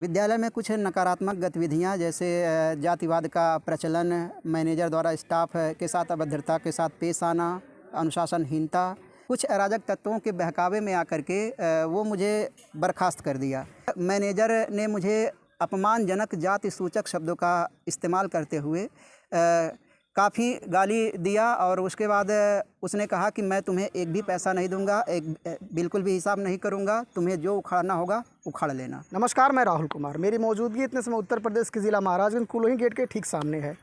विद्यालय में कुछ नकारात्मक गतिविधियां जैसे जातिवाद का प्रचलन, मैनेजर द्वारा स्टाफ के साथ अभद्रता के साथ पेश आना, अनुशासनहीनता, कुछ अराजक तत्वों के बहकावे में आकर के वो मुझे बर्खास्त कर दिया। मैनेजर ने मुझे अपमानजनक जाति सूचक शब्दों का इस्तेमाल करते हुए काफ़ी गाली दिया और उसके बाद उसने कहा कि मैं तुम्हें एक भी पैसा नहीं दूंगा, बिल्कुल भी हिसाब नहीं करूंगा, तुम्हें जो उखाड़ना होगा उखाड़ लेना। नमस्कार, मैं राहुल कुमार। मेरी मौजूदगी इतने समय उत्तर प्रदेश के ज़िला महाराजगंज कुलोही गेट के ठीक सामने है।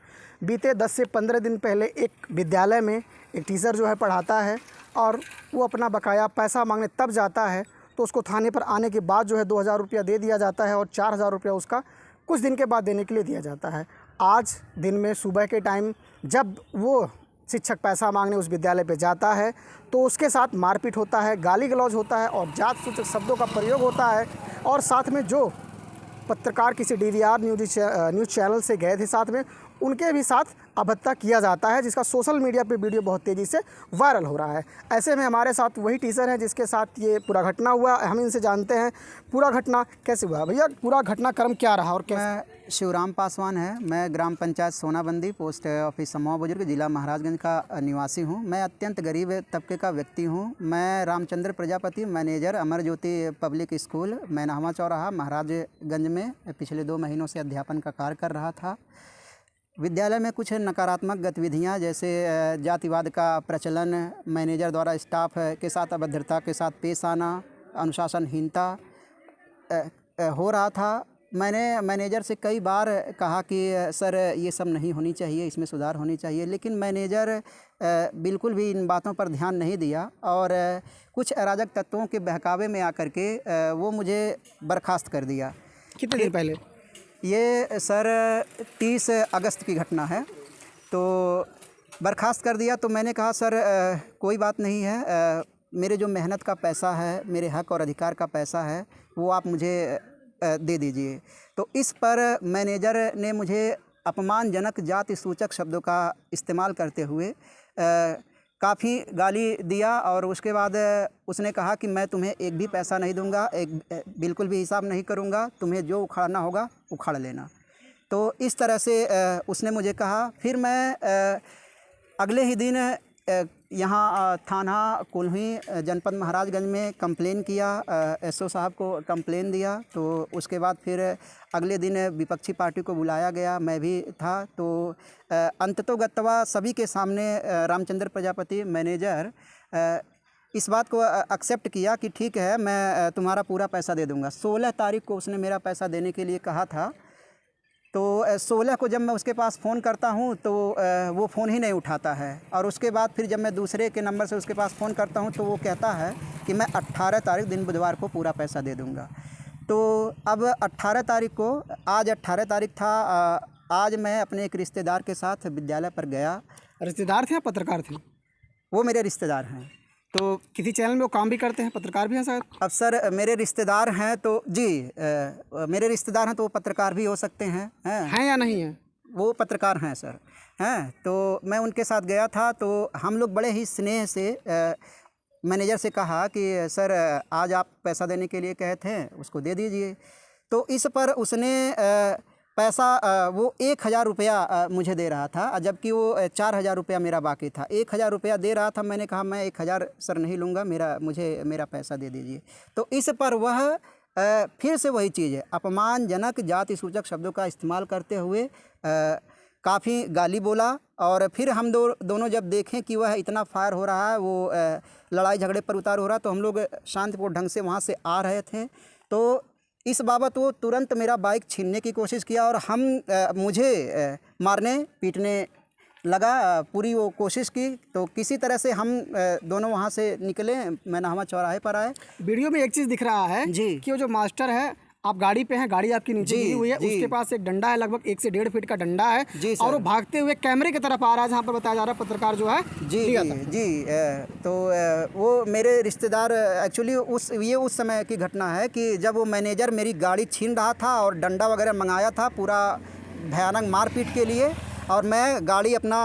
बीते 10 से 15 दिन पहले एक विद्यालय में एक टीचर जो है पढ़ाता है और वो अपना बकाया पैसा मांगने तब जाता है तो उसको थाने पर आने के बाद जो है 2000 रुपया दे दिया जाता है और 4000 रुपया उसका कुछ दिन के बाद देने के लिए दिया जाता है। आज दिन में सुबह के टाइम जब वो शिक्षक पैसा मांगने उस विद्यालय पे जाता है तो उसके साथ मारपीट होता है, गाली गलौज होता है और जात सूचक शब्दों का प्रयोग होता है। और साथ में जो पत्रकार किसी DVR न्यूज़ चैनल से गए थे साथ में, उनके भी साथ अभद्रता किया जाता है, जिसका सोशल मीडिया पे वीडियो बहुत तेज़ी से वायरल हो रहा है। ऐसे में हमारे साथ वही टीचर हैं जिसके साथ ये पूरा घटना हुआ। हम इनसे जानते हैं पूरा घटना कैसे हुआ। भैया, पूरा घटनाक्रम क्या रहा और कैसे? मैं शिवराम पासवान है, मैं ग्राम पंचायत सोनाबंदी, पोस्ट ऑफिस समूह बुजुर्ग, जिला महाराजगंज का निवासी हूँ। मैं अत्यंत गरीब तबके का व्यक्ति हूँ। मैं Ramchandra Prajapati, manager Amar Jyoti public school मैनाहवा चौराहा महाराजगंज में पिछले 2 महीनों से अध्यापन का कार्य कर रहा था। विद्यालय में कुछ नकारात्मक गतिविधियां जैसे जातिवाद का प्रचलन, मैनेजर द्वारा स्टाफ के साथ अभद्रता के साथ पेश आना, अनुशासनहीनता हो रहा था। मैंने मैनेजर से कई बार कहा कि सर ये सब नहीं होनी चाहिए, इसमें सुधार होनी चाहिए, लेकिन मैनेजर बिल्कुल भी इन बातों पर ध्यान नहीं दिया और कुछ अराजक तत्वों के बहकावे में आकर के वो मुझे बर्खास्त कर दिया। कितने दिन पहले? ये सर 30 अगस्त की घटना है। तो बर्खास्त कर दिया तो मैंने कहा सर कोई बात नहीं है, मेरे जो मेहनत का पैसा है, मेरे हक और अधिकार का पैसा है, वो आप मुझे दे दीजिए। तो इस पर मैनेजर ने मुझे अपमानजनक जाति सूचक शब्दों का इस्तेमाल करते हुए काफ़ी गाली दिया और उसके बाद उसने कहा कि मैं तुम्हें एक भी पैसा नहीं दूंगा, बिल्कुल भी हिसाब नहीं करूंगा, तुम्हें जो उखाड़ना होगा उखाड़ लेना। तो इस तरह से उसने मुझे कहा। फिर मैं अगले ही दिन यहाँ थाना कुल्ही जनपद महाराजगंज में कंप्लेन किया, SO साहब को कंप्लेन दिया। तो उसके बाद फिर अगले दिन विपक्षी पार्टी को बुलाया गया, मैं भी था। तो अंततोगत्वा सभी के सामने रामचंद्र प्रजापति मैनेजर इस बात को एक्सेप्ट किया कि ठीक है, मैं तुम्हारा पूरा पैसा दे दूंगा। 16 तारीख को उसने मेरा पैसा देने के लिए कहा था। तो 16 को जब मैं उसके पास फ़ोन करता हूं तो वो फ़ोन ही नहीं उठाता है और उसके बाद फिर जब मैं दूसरे के नंबर से उसके पास फ़ोन करता हूं तो वो कहता है कि मैं 18 तारीख दिन बुधवार को पूरा पैसा दे दूंगा। तो अब 18 तारीख को, आज 18 तारीख था, आज मैं अपने एक रिश्तेदार के साथ विद्यालय पर गया। रिश्तेदार थे या पत्रकार थे? वो मेरे रिश्तेदार हैं। तो किसी चैनल में वो काम भी करते हैं, पत्रकार भी हैं शायद? अब सर मेरे रिश्तेदार हैं तो जी, मेरे रिश्तेदार हैं तो वो पत्रकार भी हो सकते हैं। हैं या नहीं हैं? वो पत्रकार हैं सर, हैं। तो मैं उनके साथ गया था। तो हम लोग बड़े ही स्नेह से मैनेजर से कहा कि सर आज आप पैसा देने के लिए कहे थे, उसको दे दीजिए। तो इस पर उसने पैसा वो 1000 रुपया मुझे दे रहा था, जबकि वो 4000 रुपया मेरा बाकी था। 1000 रुपया दे रहा था। मैंने कहा मैं 1000 सर नहीं लूँगा, मुझे मेरा पैसा दे दीजिए। तो इस पर वह फिर से वही चीज़ है, अपमानजनक जाति सूचक शब्दों का इस्तेमाल करते हुए काफ़ी गाली बोला। और फिर हम दोनों जब देखें कि वह इतना फायर हो रहा है, वो लड़ाई झगड़े पर उतार हो रहा, तो हम लोग शांतिपूर्ण ढंग से वहाँ से आ रहे थे। तो इस बाबत वो तुरंत मेरा बाइक छीनने की कोशिश किया और मुझे मारने पीटने लगा, पूरी वो कोशिश की। तो किसी तरह से हम दोनों वहाँ से निकले, मैनाहवा चौराहे पर आए। वीडियो में एक चीज़ दिख रहा है जी कि वो जो मास्टर है, आप गाड़ी पे हैं, गाड़ी आपकी नीचे गिरी हुई है, उसके पास एक डंडा है, लगभग 1 से 1.5 फीट का डंडा है और वो भागते हुए कैमरे की तरफ आ रहा है जहाँ पर बताया जा रहा है पत्रकार जो है। जी। तो वो मेरे रिश्तेदार एक्चुअली उस समय की घटना है कि जब वो मैनेजर मेरी गाड़ी छीन रहा था और डंडा वगैरह मंगाया था पूरा भयानक मारपीट के लिए, और मैं गाड़ी अपना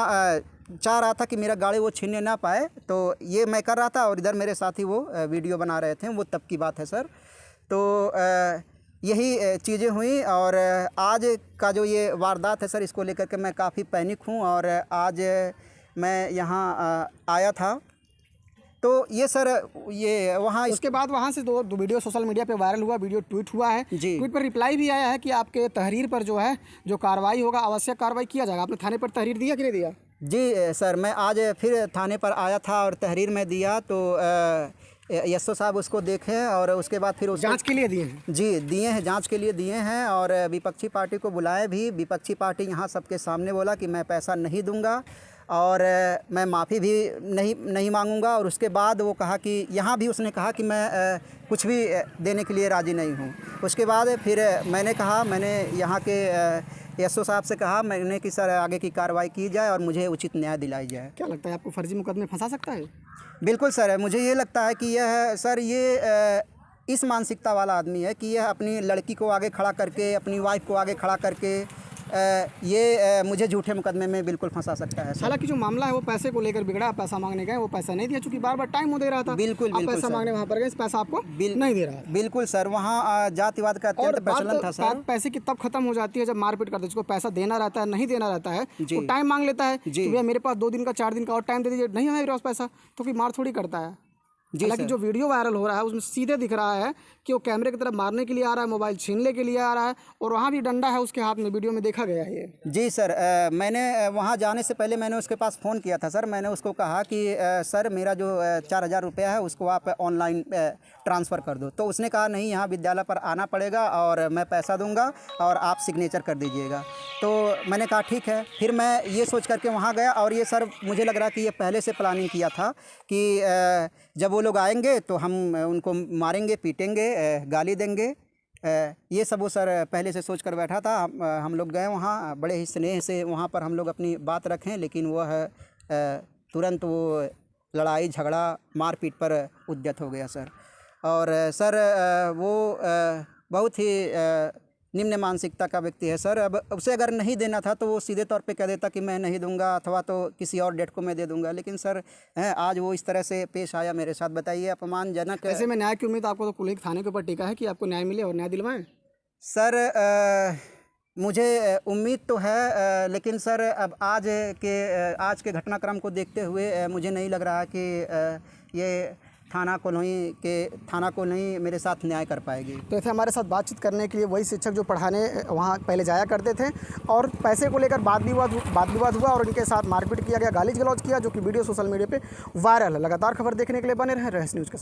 चाह रहा था कि मेरा गाड़ी वो छीनने ना पाए। तो ये मैं कर रहा था और इधर मेरे साथी वो वीडियो बना रहे थे। वो तब की बात है सर। तो यही चीज़ें हुई। और आज का जो ये वारदात है सर, इसको लेकर के मैं काफ़ी पैनिक हूँ। और आज मैं यहाँ आया था तो ये सर ये वहाँ उसके बाद वहाँ से दो वीडियो सोशल मीडिया पे वायरल हुआ, वीडियो ट्वीट हुआ है। जी। ट्वीट पर रिप्लाई भी आया है कि आपके तहरीर पर जो है जो कार्रवाई होगा आवश्यक कार्रवाई किया जाएगा। आपने थाने पर तहरीर दिया कि नहीं दिया? जी सर, मैं आज फिर थाने पर आया था और तहरीर में दिया तो एसओ साहब उसको देखे और उसके बाद फिर जांच के लिए दिए हैं? जी दिए हैं, जांच के लिए दिए हैं। और विपक्षी पार्टी को बुलाए भी। विपक्षी पार्टी यहाँ सबके सामने बोला कि मैं पैसा नहीं दूंगा और मैं माफ़ी भी नहीं मांगूंगा। और उसके बाद वो कहा कि यहाँ भी उसने कहा कि मैं कुछ भी देने के लिए राज़ी नहीं हूँ। उसके बाद फिर मैंने कहा, मैंने यहाँ के एसओ साहब से कहा मैंने कि सर आगे की कार्रवाई की जाए और मुझे उचित न्याय दिलाई जाए। क्या लगता है आपको फर्जी मुकदमे फंसा सकता है? बिल्कुल सर, मुझे ये लगता है कि यह सर ये इस मानसिकता वाला आदमी है कि यह अपनी लड़की को आगे खड़ा करके, अपनी वाइफ को आगे खड़ा करके मुझे झूठे मुकदमे में बिल्कुल फंसा सकता है। हालांकि जो मामला है वो पैसे को लेकर बिगड़ा, पैसा मांगने गए, वो पैसा नहीं दिया चूंकि बार बार टाइम वो दे रहा था। बिल्कुल आप पैसा मांगने वहाँ पर गए, पैसा आपको नहीं दे रहा है। बिल्कुल सर, वहाँ जातिवाद का अत्यंत प्रचलन था सर। पैसे की तब खत्म हो जाती है जब मारपीट करते हैं। जिसको पैसा देना रहता है, नहीं देना रहता है, वो टाइम मांग लेता है कि भैया मेरे पास 2 दिन का 4 दिन का और टाइम दे दीजिए, नहीं है मेरे पास पैसा, तो फिर मार थोड़ी करता है। हालांकि जो वीडियो वायरल हो रहा है उसमें सीधे दिख रहा है कि वो कैमरे की तरफ मारने के लिए आ रहा है, मोबाइल छीनने के लिए आ रहा है और वहाँ भी डंडा है उसके हाथ में, वीडियो में देखा गया है ये। जी सर, मैंने वहाँ जाने से पहले मैंने उसके पास फ़ोन किया था सर। मैंने उसको कहा कि सर मेरा जो 4000 रुपया है उसको आप ऑनलाइन ट्रांसफ़र कर दो। तो उसने कहा नहीं, यहाँ विद्यालय पर आना पड़ेगा और मैं पैसा दूंगा और आप सिग्नेचर कर दीजिएगा। तो मैंने कहा ठीक है। फिर मैं ये सोच करके वहाँ गया और ये सर मुझे लग रहा कि ये पहले से प्लानिंग किया था कि जब वो लोग आएंगे तो हम उनको मारेंगे, पीटेंगे, गाली देंगे। ये सब वो सर पहले से सोच कर बैठा था। हम लोग गए वहाँ, बड़े ही स्नेह से वहाँ पर हम लोग अपनी बात रखें, लेकिन वह तुरंत वो लड़ाई झगड़ा मारपीट पर उद्यत हो गया सर। और सर वो बहुत ही निम्न मानसिकता का व्यक्ति है सर। अब उसे अगर नहीं देना था तो वो सीधे तौर पे कह देता कि मैं नहीं दूंगा अथवा तो किसी और डेट को मैं दे दूंगा। लेकिन सर आज वो इस तरह से पेश आया मेरे साथ, बताइए अपमानजनक। ऐसे में न्याय की उम्मीद आपको तो पुलिस थाने के ऊपर टिका है कि आपको न्याय मिले और न्याय दिलवाएं? सर मुझे उम्मीद तो है, लेकिन सर अब आज के घटनाक्रम को देखते हुए मुझे नहीं लग रहा कि ये थाना कॉलोनी मेरे साथ न्याय कर पाएगी। तो ऐसे हमारे साथ बातचीत करने के लिए वही शिक्षक जो पढ़ाने वहाँ पहले जाया करते थे और पैसे को लेकर वाद विवाद हुआ और इनके साथ मारपीट किया गया, गाली गलौज किया, जो कि वीडियो सोशल मीडिया पे वायरल है। लगातार खबर देखने के लिए बने रहें रेस न्यूज़ के साथ।